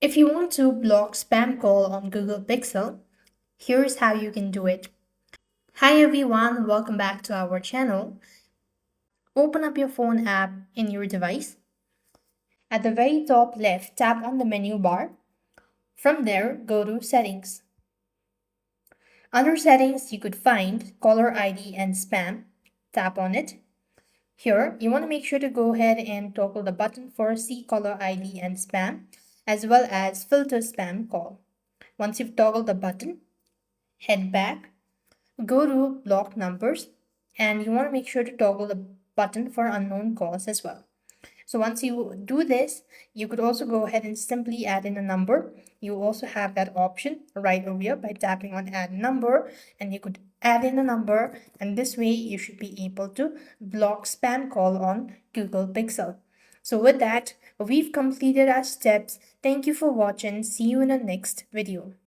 If you want to block spam call on Google Pixel, here's how you can do it. Hi everyone, welcome back to our channel. Open up your phone app in your device. At the very top left, tap on the menu bar. From there, go to Settings. Under Settings, you could find Caller ID and Spam. Tap on it. Here, you want to make sure to go ahead and toggle the button for See Caller ID and Spam, as well as Filter Spam Call. Once you've toggled the button, head back, go to Block Numbers, and you want to make sure to toggle the button for unknown calls as well. So once you do this, you could also go ahead and simply add in a number. You also have that option right over here by tapping on add number, and you could add in a number, and this way you should be able to block spam call on Google Pixel. So with that, we've completed our steps. Thank you for watching. See you in the next video.